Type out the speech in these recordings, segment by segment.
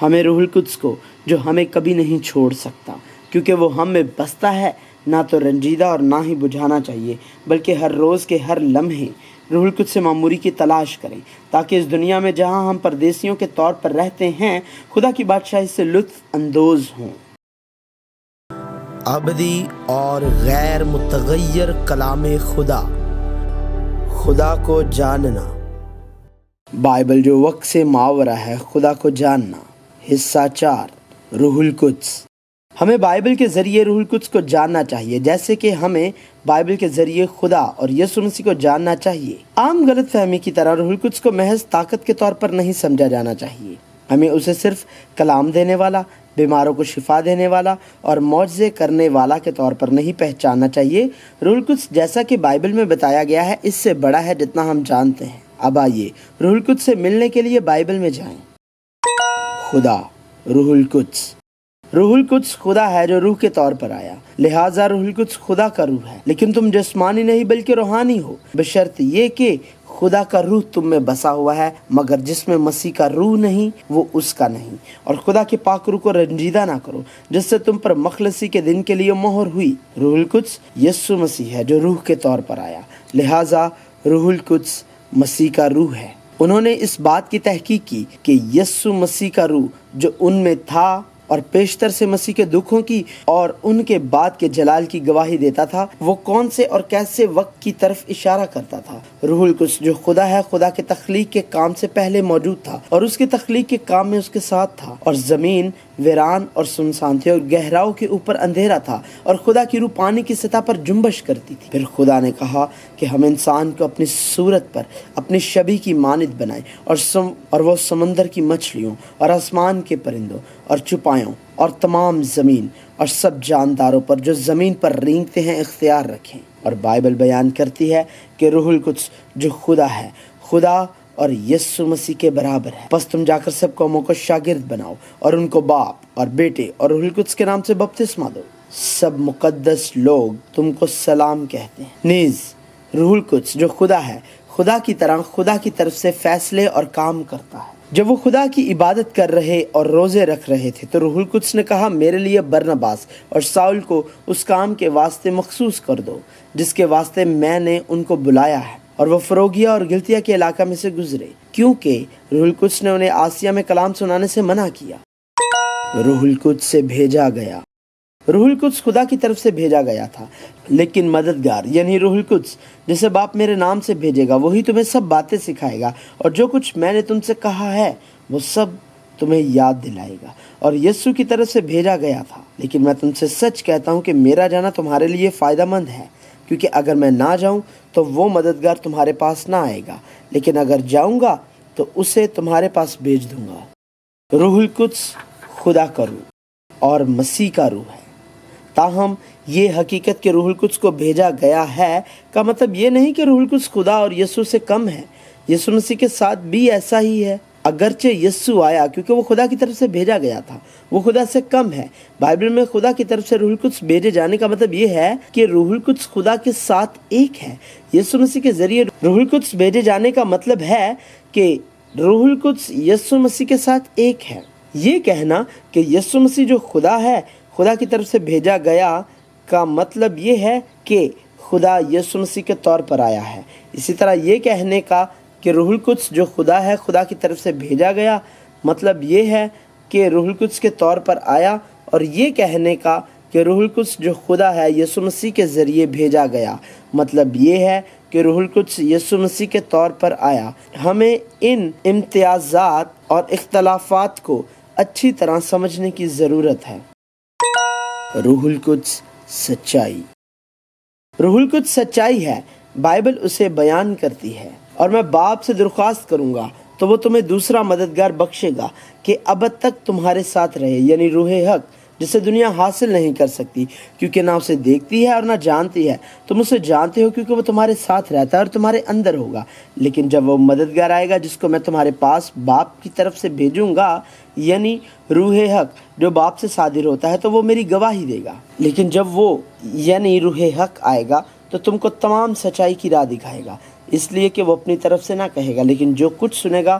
ہمیں روح القدس کو جو ہمیں کبھی نہیں چھوڑ سکتا، کیونکہ وہ ہم میں بستا ہے، نہ تو رنجیدہ اور نہ ہی بجھانا چاہیے، بلکہ ہر روز کے ہر لمحے روح القدس سے معموری کی تلاش کریں، تاکہ اس دنیا میں جہاں ہم پردیسیوں کے طور پر رہتے ہیں، خدا کی بادشاہی سے لطف اندوز ہوں۔ ابدی اور غیر متغیر کلام خدا، خدا کو جاننا۔ بائبل جو وقت سے ماورا ہے، خدا کو جاننا۔ حصہ 4، روح القدس۔ ہمیں بائبل کے ذریعے روح القدس کو جاننا چاہیے، جیسے کہ ہمیں بائبل کے ذریعے خدا اور یسوع مسیح کو جاننا چاہیے۔ عام غلط فہمی کی طرح روح القدس کو محض طاقت کے طور پر نہیں سمجھا جانا چاہیے۔ ہمیں اسے صرف کلام دینے والا، بیماروں کو شفا دینے والا اور معجزے کرنے والا کے طور پر نہیں پہچاننا چاہیے۔ روح القدس جیسا کہ بائبل میں بتایا گیا ہے، اس سے بڑا ہے جتنا ہم جانتے ہیں۔ اب آئیے روح القدس سے ملنے کے لیے بائبل میں جائیں۔ خدا، روح القدس۔ روح القدس خدا ہے جو روح کے طور پر آیا، لہٰذا روح القدس خدا کا روح ہے، لیکن تم جسمانی نہیں بلکہ روحانی ہو، بشرط یہ کہ خدا کا روح تم میں بسا ہوا ہے، مگر جس میں مسیح کا روح نہیں وہ اس کا نہیں۔ اور خدا کے پاک روح کو رنجیدہ نہ کرو، جس سے تم پر مخلصی کے دن کے لیے مہر ہوئی۔ روح القدس یسوع مسیح ہے جو روح کے طور پر آیا، لہٰذا روح القدس مسیح کا روح ہے۔ انہوں نے اس بات کی تحقیق کی کہ یسوع مسیح کا روح جو ان میں تھا اور پیشتر سے مسیح کے دکھوں کی اور ان کے بعد کے جلال کی گواہی دیتا تھا، وہ کون سے اور کیسے وقت کی طرف اشارہ کرتا تھا۔ روح القدس جو خدا ہے، خدا کے تخلیق کے کام سے پہلے موجود تھا اور اس کے تخلیق کے کام میں اس کے ساتھ تھا، اور زمین ویران اور سنسان تھی اور گہراؤں کے اوپر اندھیرا تھا، اور خدا کی روح پانی کی سطح پر جنبش کرتی تھی۔ پھر خدا نے کہا کہ ہم انسان کو اپنی صورت پر اپنی شبیہ کی مانند بنائیں، اور وہ سمندر کی مچھلیوں اور آسمان کے پرندوں اور چوپایوں اور تمام زمین اور سب جانداروں پر جو زمین پر رینگتے ہیں اختیار رکھیں۔ اور بائبل بیان کرتی ہے کہ روح القدس جو خدا ہے، خدا اور یسوع مسیح کے برابر ہے۔ پس تم جا کر سب قوموں کو شاگرد بناؤ اور ان کو باپ اور بیٹے اور روح القدس کے نام سے بپتسمہ دو۔ سب مقدس لوگ تم کو سلام کہتے ہیں۔ نیز روح القدس جو خدا ہے، خدا کی طرح خدا کی طرف سے فیصلے اور کام کرتا ہے۔ جب وہ خدا کی عبادت کر رہے اور روزے رکھ رہے تھے تو روح القدس نے کہا، میرے لیے برنباس اور ساؤل کو اس کام کے واسطے مخصوص کر دو جس کے واسطے میں نے ان کو بلایا ہے، اور وہ فروگیا اور گلتیا کے علاقہ میں سے گزرے، کیونکہ روح القدس نے انہیں آسیہ میں کلام سنانے سے منع کیا۔ روح القدس سے بھیجا گیا۔ روح القدس خدا کی طرف سے بھیجا گیا تھا، لیکن مددگار یعنی روح القدس جسے باپ میرے نام سے بھیجے گا، وہی تمہیں سب باتیں سکھائے گا، اور جو کچھ میں نے تم سے کہا ہے وہ سب تمہیں یاد دلائے گا۔ اور یسوع کی طرف سے بھیجا گیا تھا، لیکن میں تم سے سچ کہتا ہوں کہ میرا جانا تمہارے لیے فائدہ مند ہے، کیونکہ اگر میں نہ جاؤں تو وہ مددگار تمہارے پاس نہ آئے گا، لیکن اگر جاؤں گا تو اسے تمہارے پاس بھیج دوں گا۔ روح القدس خدا کا روح اور مسیح کا روح ہے۔ تاہم یہ حقیقت کہ روح القدس کو بھیجا گیا ہے کا مطلب یہ نہیں کہ روح القدس خدا اور یسوع سے کم ہے۔ یسوع مسیح کے ساتھ بھی ایسا ہی ہے، اگرچہ یسوع آیا کیونکہ وہ خدا کی طرف سے بھیجا گیا تھا، وہ خدا سے کم ہے۔ بائبل میں خدا کی طرف سے روح القدس بھیجے جانے کا مطلب یہ ہے کہ روح القدس خدا کے ساتھ ایک ہے۔ یسوع مسیح کے ذریعے روح القدس بھیجے جانے کا مطلب ہے کہ روح القدس یسوع مسیح کے ساتھ ایک ہے۔ یہ کہنا کہ یسوع مسیح جو خدا ہے، خدا کی طرف سے بھیجا گیا کا مطلب یہ ہے کہ خدا یسوع مسیح کے طور پر آیا ہے۔ اسی طرح یہ کہنے کا کہ روح القدس جو خدا ہے، خدا کی طرف سے bھیجا گیا، مطلب یہ ہے کہ روح القدس کے طور پر آیا، اور یہ کہنے کا کہ روح القدس جو خدا ہے یسوع مسیح کے ذریعے بھیجا گیا، مطلب یہ ہے کہ روح القدس یسوع مسیح کے طور پر آیا۔ ہمیں ان امتیازات اور اختلافات کو اچھی طرح سمجھنے کی ضرورت ہے۔ روح القدس سچائی۔ روح القدس سچائی ہے، بائبل اسے بیان کرتی ہے، اور میں باپ سے درخواست کروں گا تو وہ تمہیں دوسرا مددگار بخشے گا کہ ابد تک تمہارے ساتھ رہے، یعنی روح حق، جسے دنیا حاصل نہیں کر سکتی کیونکہ نہ اسے دیکھتی ہے اور نہ جانتی ہے۔ تم اسے جانتے ہو کیونکہ وہ تمہارے ساتھ رہتا ہے اور تمہارے اندر ہوگا۔ لیکن جب وہ مددگار آئے گا جس کو میں تمہارے پاس باپ کی طرف سے بھیجوں گا، یعنی روح حق جو باپ سے صادر ہوتا ہے، تو وہ میری گواہی دے گا۔ لیکن جب وہ یعنی روح حق آئے گا تو تم کو تمام سچائی کی راہ دکھائے گا، اس لیے کہ وہ اپنی طرف سے نہ کہے گا، لیکن جو کچھ سنے گا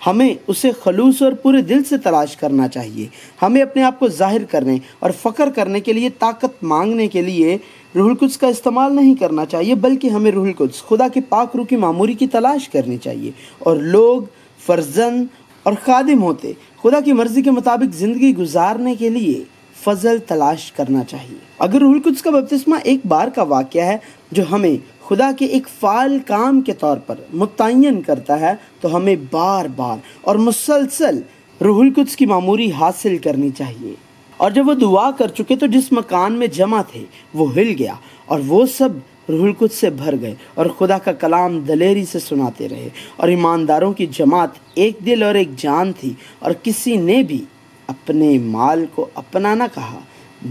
ہمیں اسے خلوص اور پورے دل سے تلاش کرنا چاہیے۔ ہمیں اپنے آپ کو ظاہر کرنے اور فخر کرنے کے لیے، طاقت مانگنے کے لیے روح القدس کا استعمال نہیں کرنا چاہیے، بلکہ ہمیں روح القدس، خدا کے پاک روح کی معموری کی تلاش کرنی چاہیے، اور لوگ فرزند اور خادم ہوتے خدا کی مرضی کے مطابق زندگی گزارنے کے لیے فضل تلاش کرنا چاہیے۔ اگر روح القدس کا بپتسمہ ایک بار کا واقعہ ہے جو ہمیں خدا کے ایک فعال کام کے طور پر متعین کرتا ہے، تو ہمیں بار بار اور مسلسل روح القدس کی معموری حاصل کرنی چاہیے۔ اور جب وہ دعا کر چکے تو جس مکان میں جمع تھے وہ ہل گیا، اور وہ سب روح القدس سے بھر گئے اور خدا کا کلام دلیری سے سناتے رہے، اور ایمانداروں کی جماعت ایک دل اور ایک جان تھی، اور کسی نے بھی اپنے مال کو اپنا نہ کہا،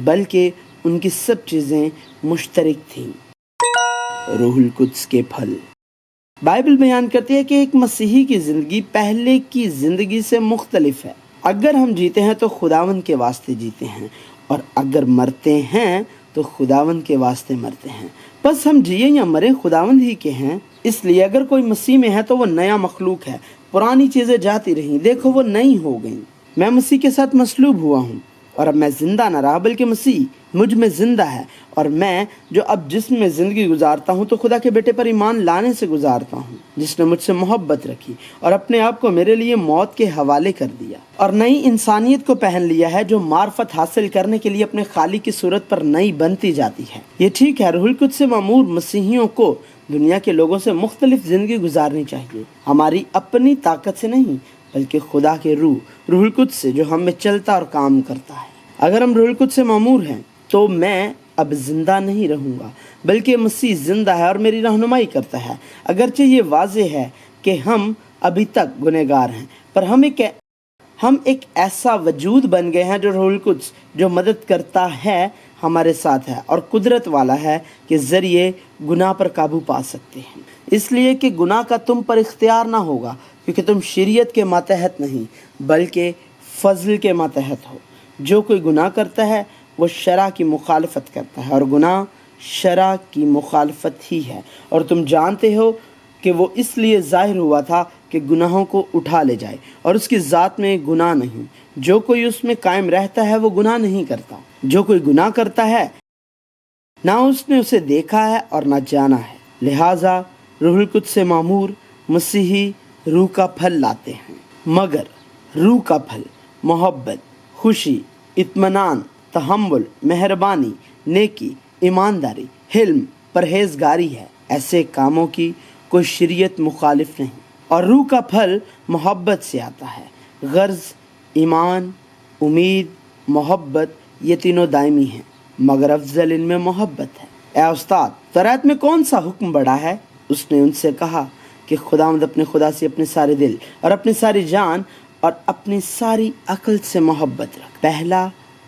بلکہ ان کی سب چیزیں مشترک تھیں۔ روح القدس کے پھل۔ بائبل بیان کرتی ہے کہ ایک مسیحی کی زندگی پہلے کی زندگی سے مختلف ہے۔ اگر ہم جیتے ہیں تو خداوند کے واسطے جیتے ہیں، اور اگر مرتے ہیں تو خداوند کے واسطے مرتے ہیں۔ بس ہم جیے یا مرے خداوند ہی کے ہیں۔ اس لیے اگر کوئی مسیح میں ہے تو وہ نیا مخلوق ہے، پرانی چیزیں جاتی رہیں، دیکھو وہ نئی ہو گئیں۔ میں مسیح کے ساتھ مصلوب ہوا ہوں، اور اب میں زندہ نہ رہا بلکہ مسیح مجھ میں زندہ ہے، اور میں جو اب جسم میں زندگی گزارتا ہوں تو خدا کے بیٹے پر ایمان لانے سے گزارتا ہوں، جس نے مجھ سے محبت رکھی اور اپنے آپ کو میرے لیے موت کے حوالے کر دیا، اور نئی انسانیت کو پہن لیا ہے جو معرفت حاصل کرنے کے لیے اپنے خالق کی صورت پر نئی بنتی جاتی ہے۔ یہ ٹھیک ہے، روح القدس سے معمور مسیحیوں کو دنیا کے لوگوں سے مختلف زندگی گزارنی چاہیے، ہماری اپنی طاقت سے نہیں بلکہ خدا کے روح القدس سے جو ہم میں چلتا اور کام کرتا ہے۔ اگر ہم روح القدس سے معمور ہیں تو میں اب زندہ نہیں رہوں گا بلکہ مسیح زندہ ہے اور میری رہنمائی کرتا ہے۔ اگرچہ یہ واضح ہے کہ ہم ابھی تک گنہگار ہیں، پر ہم ایک ایسا وجود بن گئے ہیں جو روح القدس جو مدد کرتا ہے ہمارے ساتھ ہے، اور قدرت والا ہے کہ ذریعے گناہ پر قابو پا سکتے ہیں، اس لیے کہ گناہ کا تم پر اختیار نہ ہوگا، کیونکہ تم شریعت کے ماتحت نہیں بلکہ فضل کے ماتحت ہو۔ جو کوئی گناہ کرتا ہے وہ شرع کی مخالفت کرتا ہے، اور گناہ شرع کی مخالفت ہی ہے، اور تم جانتے ہو کہ وہ اس لیے ظاہر ہوا تھا کہ گناہوں کو اٹھا لے جائے، اور اس کی ذات میں گناہ نہیں۔ جو کوئی اس میں قائم رہتا ہے وہ گناہ نہیں کرتا۔ جو کوئی گناہ کرتا ہے نہ اس نے اسے دیکھا ہے اور نہ جانا ہے۔ لہٰذا روح القدس سے معمور مسیحی روح کا پھل لاتے ہیں، مگر روح کا پھل محبت، خوشی، اطمینان، تحمل، مہربانی، نیکی، ایمانداری، حلم، پرہیزگاری ہے۔ ایسے کاموں کی کوئی شریعت مخالف نہیں، اور روح کا پھل محبت سے آتا ہے۔ غرض، ایمان، امید، محبت، یہ تینوں دائمی ہیں، مگر افضل ان میں محبت ہے۔ اے استاد، تورات میں کون سا حکم بڑا ہے؟ اس نے ان سے کہا کہ خداوند اپنے خدا سے اپنے سارے دل اور اپنی ساری جان اور اپنی ساری عقل سے محبت رکھ۔ پہلا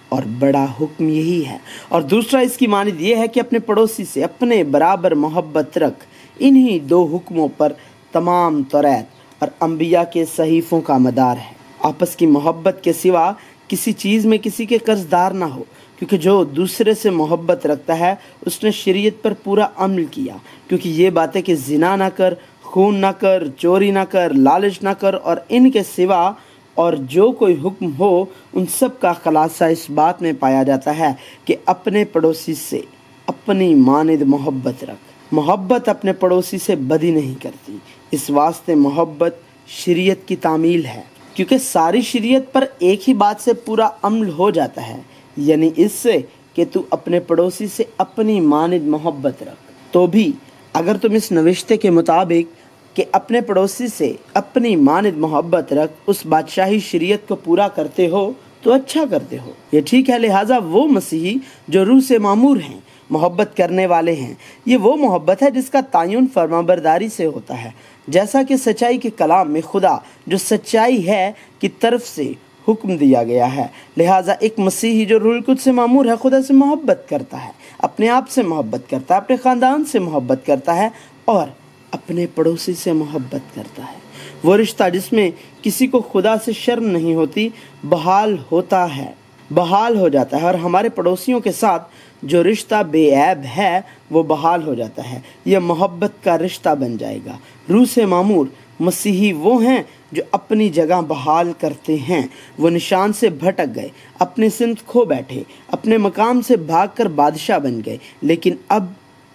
اور بڑا حکم یہی ہے، اور دوسرا اس کی مانند یہ ہے کہ اپنے پڑوسی سے اپنے برابر محبت رکھ۔ انہی دو حکموں پر تمام تورات اور انبیاء کے صحیفوں کا مدار ہے۔ آپس کی محبت کے سوا کسی چیز میں کسی کے قرض دار نہ ہو، کیونکہ جو دوسرے سے محبت رکھتا ہے اس نے شریعت پر پورا عمل کیا، کیونکہ یہ باتیں کہ زنا نہ کر، خون نہ کر، چوری نہ کر، لالچ نہ کر، اور ان کے سوا اور جو کوئی حکم ہو، ان سب کا خلاصہ اس بات میں پایا جاتا ہے کہ اپنے پڑوسی سے اپنی مانند محبت رکھ۔ محبت اپنے پڑوسی سے بدی نہیں کرتی، اس واسطے محبت شریعت کی تعمیل ہے، کیونکہ ساری شریعت پر ایک ہی بات سے پورا عمل ہو جاتا ہے، یعنی اس سے کہ تو اپنے پڑوسی سے اپنی مانند محبت رکھ۔ تو بھی اگر تم اس نوشتے کے مطابق کہ اپنے پڑوسی سے اپنی مانند محبت رکھ اس بادشاہی شریعت کو پورا کرتے ہو تو اچھا کرتے ہو، یہ ٹھیک ہے۔ لہٰذا وہ مسیحی جو روح سے معمور ہیں، محبت کرنے والے ہیں، یہ وہ محبت ہے جس کا تعین فرمانبرداری سے ہوتا ہے، جیسا کہ سچائی کے کلام میں خدا جو سچائی ہے کی طرف سے حکم دیا گیا ہے۔ لہٰذا ایک مسیحی جو روح القدس سے معمور ہے خدا سے محبت کرتا ہے، اپنے آپ سے محبت کرتا ہے، اپنے خاندان سے محبت کرتا ہے، اور اپنے پڑوسی سے محبت کرتا ہے۔ وہ رشتہ جس میں کسی کو خدا سے شرم نہیں ہوتی بحال ہو جاتا ہے، اور ہمارے پڑوسیوں کے ساتھ جو رشتہ بے عیب ہے وہ بحال ہو جاتا ہے، یہ محبت کا رشتہ بن جائے گا۔ روح سے معمور مسیحی وہ ہیں جو اپنی جگہ بحال کرتے ہیں وہ نشان سے بھٹک گئے، اپنے سمت کھو بیٹھے، اپنے مقام سے بھاگ کر بادشاہ بن گئے، لیکن اب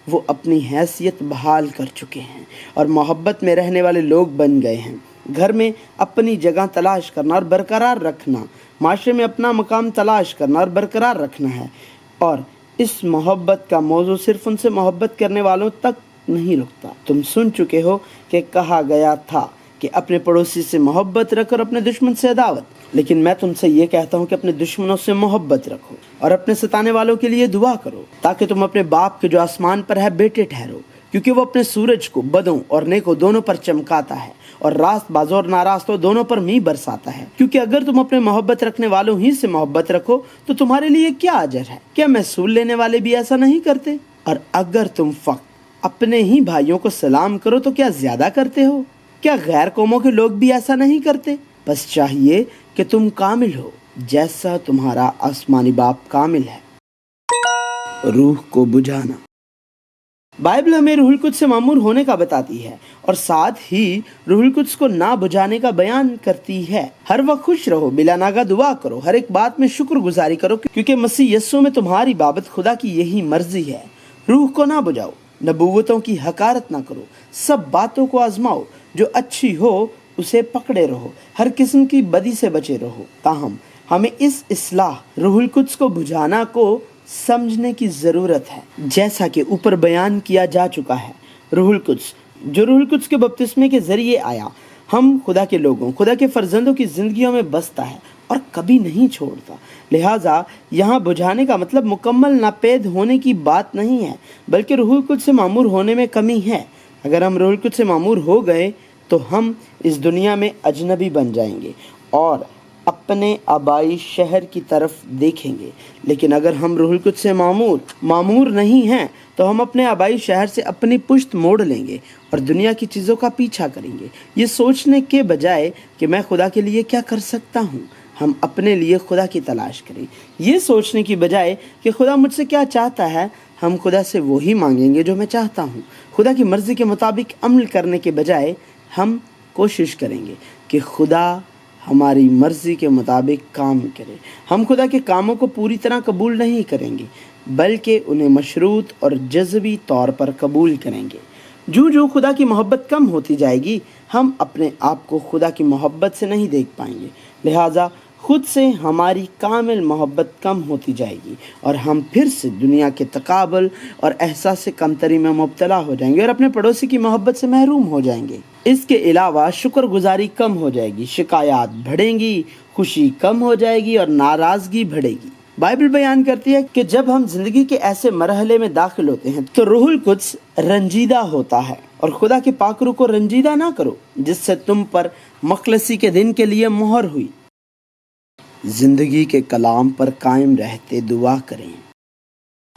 وہ اپنی حیثیت بحال کر چکے ہیں اور محبت میں رہنے والے لوگ بن گئے ہیں۔ گھر میں اپنی جگہ تلاش کرنا اور برقرار رکھنا، معاشرے میں اپنا مقام تلاش کرنا اور برقرار رکھنا ہے، اور اس محبت کا موضوع صرف ان سے محبت کرنے والوں تک نہیں رکتا۔ تم سن چکے ہو کہ کہا گیا تھا کہ اپنے پڑوسی سے محبت رکھ اور اپنے دشمن سے عداوت، لیکن میں تم سے یہ کہتا ہوں کہ اپنے دشمنوں سے محبت رکھو اور اپنے ستانے والوں کے لیے دعا کرو، تاکہ تم اپنے باپ کے جو آسمان پر ہے بیٹے ٹھہرو، کیونکہ وہ اپنے سورج کو بدوں اور نیکوں دونوں پر چمکاتا ہے اور راست بازوں اور ناراستوں دونوں پر میںہ برساتا ہے۔ کیونکہ اگر تم اپنے محبت رکھنے والوں ہی سے محبت رکھو تو تمہارے لیے کیا اجر ہے؟ کیا محصول لینے والے بھی ایسا نہیں کرتے؟ اور اگر تم فقط اپنے ہی بھائیوں کو سلام کرو تو کیا زیادہ کرتے ہو؟ کیا غیر قوموں کے لوگ بھی ایسا نہیں کرتے؟ بس چاہیے کہ تم کامل ہو جیسا تمہارا آسمانی باپ کامل ہے۔ روح کو بجھانا۔ بائبل ہمیں روح القدس سے معمور ہونے کا بتاتی ہے اور ساتھ ہی روح القدس کو نہ بجھانے کا بیان کرتی ہے۔ ہر وقت خوش رہو، بلا ناغہ دعا کرو، ہر ایک بات میں شکر گزاری کرو، کیونکہ مسیح یسوع میں تمہاری بابت خدا کی یہی مرضی ہے۔ روح کو نہ بجھاؤ، نبوتوں کی حقارت نہ کرو، سب باتوں کو آزماؤ، جو اچھی ہو اسے پکڑے رہو، ہر قسم کی بدی سے بچے رہو۔ تاہم ہمیں اس اصلاح روح القدس کو بجھانا کو سمجھنے کی ضرورت ہے، جیسا کہ اوپر بیان کیا جا چکا ہے۔ روح القدس جو روح القدس کے بپتسمے کے ذریعے آیا، ہم خدا کے لوگوں، خدا کے فرزندوں کی زندگیوں میں بستا ہے اور کبھی نہیں چھوڑتا۔ لہٰذا یہاں بجھانے کا مطلب مکمل ناپید ہونے کی بات نہیں ہے، بلکہ روح القدس سے معمور ہونے میں کمی ہے۔ اگر ہم روح القدس سے معمور ہو گئے تو ہم اس دنیا میں اجنبی بن جائیں گے اور اپنے آبائی شہر کی طرف دیکھیں گے، لیکن اگر ہم روح القدس سے معمور نہیں ہیں تو ہم اپنے آبائی شہر سے اپنی پشت موڑ لیں گے اور دنیا کی چیزوں کا پیچھا کریں گے، یہ سوچنے کے بجائے کہ میں خدا کے لیے کیا کر سکتا ہوں۔ ہم اپنے لیے خدا کی تلاش کریں، یہ سوچنے کی بجائے کہ خدا مجھ سے کیا چاہتا ہے۔ ہم خدا سے وہی مانگیں گے جو میں چاہتا ہوں۔ خدا کی مرضی کے مطابق عمل کرنے کے بجائے ہم کوشش کریں گے کہ خدا ہماری مرضی کے مطابق کام کرے۔ ہم خدا کے کاموں کو پوری طرح قبول نہیں کریں گے، بلکہ انہیں مشروط اور جزوی طور پر قبول کریں گے۔ جو خدا کی محبت کم ہوتی جائے گی، ہم اپنے آپ کو خدا کی محبت سے نہیں دیکھ پائیں گے، لہٰذا خود سے ہماری کامل محبت کم ہوتی جائے گی اور ہم پھر سے دنیا کے تقابل اور احساس کمتری میں مبتلا ہو جائیں گے اور اپنے پڑوسی کی محبت سے محروم ہو جائیں گے۔ اس کے علاوہ شکر گزاری کم ہو جائے گی، شکایات بڑھیں گی، خوشی کم ہو جائے گی اور ناراضگی بڑھے گی۔ بائبل بیان کرتی ہے کہ جب ہم زندگی کے ایسے مرحلے میں داخل ہوتے ہیں تو روح القدس رنجیدہ ہوتا ہے، اور خدا کے پاک روح کو رنجیدہ نہ کرو جس سے تم پر مخلصی کے دن کے لیے مہر ہوئی۔ زندگی کے کلام پر قائم رہتے دعا کریں۔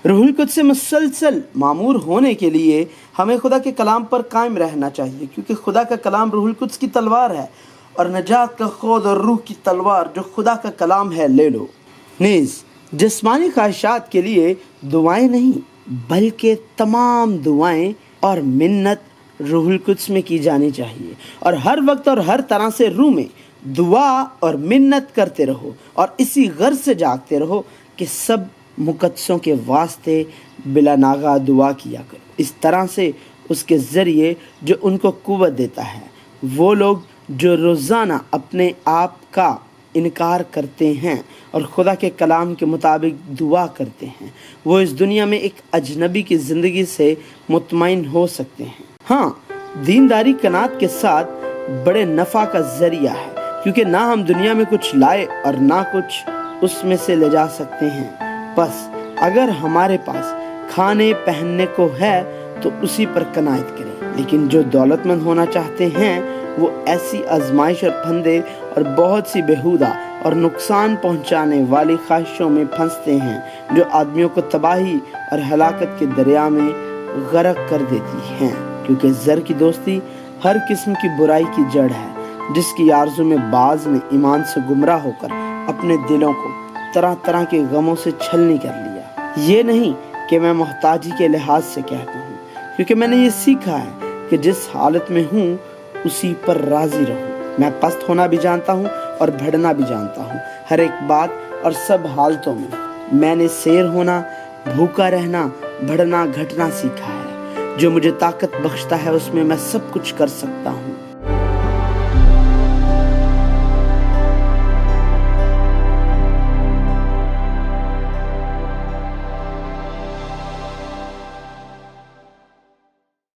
روح القدس سے مسلسل معمور ہونے کے لیے ہمیں خدا کے کلام پر قائم رہنا چاہیے، کیونکہ خدا کا کلام روح القدس کی تلوار ہے، اور نجات کا خود اور روح کی تلوار جو خدا کا کلام ہے لے لو۔ نیز جسمانی خواہشات کے لیے دعائیں نہیں، بلکہ تمام دعائیں اور منت روح القدس میں کی جانی چاہیے، اور ہر وقت اور ہر طرح سے روح میں دعا اور منت کرتے رہو، اور اسی غرض سے جاگتے رہو کہ سب مقدسوں کے واسطے بلا ناغہ دعا کیا کرو، اس طرح سے اس کے ذریعے جو ان کو قوت دیتا ہے۔ وہ لوگ جو روزانہ اپنے آپ کا انکار کرتے ہیں اور خدا کے کلام کے مطابق دعا کرتے ہیں، وہ اس دنیا میں ایک اجنبی کی زندگی سے مطمئن ہو سکتے ہیں۔ ہاں، دینداری قناعت کے ساتھ بڑے نفع کا ذریعہ ہے، کیونکہ نہ ہم دنیا میں کچھ لائے اور نہ کچھ اس میں سے لے جا سکتے ہیں۔ بس اگر ہمارے پاس کھانے پہننے کو ہے تو اسی پر قناعت کریں، لیکن جو دولت مند ہونا چاہتے ہیں وہ ایسی آزمائش اور پھندے اور بہت سی بیہودہ اور نقصان پہنچانے والی خواہشوں میں پھنستے ہیں جو آدمیوں کو تباہی اور ہلاکت کے دریا میں غرق کر دیتی ہیں، کیونکہ زر کی دوستی ہر قسم کی برائی کی جڑ ہے، جس کی آرزو میں بعض نے ایمان سے گمراہ ہو کر اپنے دلوں کو طرح طرح کے غموں سے چھلنی کر لیا۔ یہ نہیں کہ میں محتاجی کے لحاظ سے کہتا ہوں، کیونکہ میں نے یہ سیکھا ہے کہ جس حالت میں ہوں اسی پر راضی رہوں۔ میں پست ہونا بھی جانتا ہوں اور بڑھنا بھی جانتا ہوں۔ ہر ایک بات اور سب حالتوں میں نے سیر ہونا، بھوکا رہنا، بڑھنا، گھٹنا سیکھا ہے۔ جو مجھے طاقت بخشتا ہے اس میں میں سب کچھ کر سکتا ہوں۔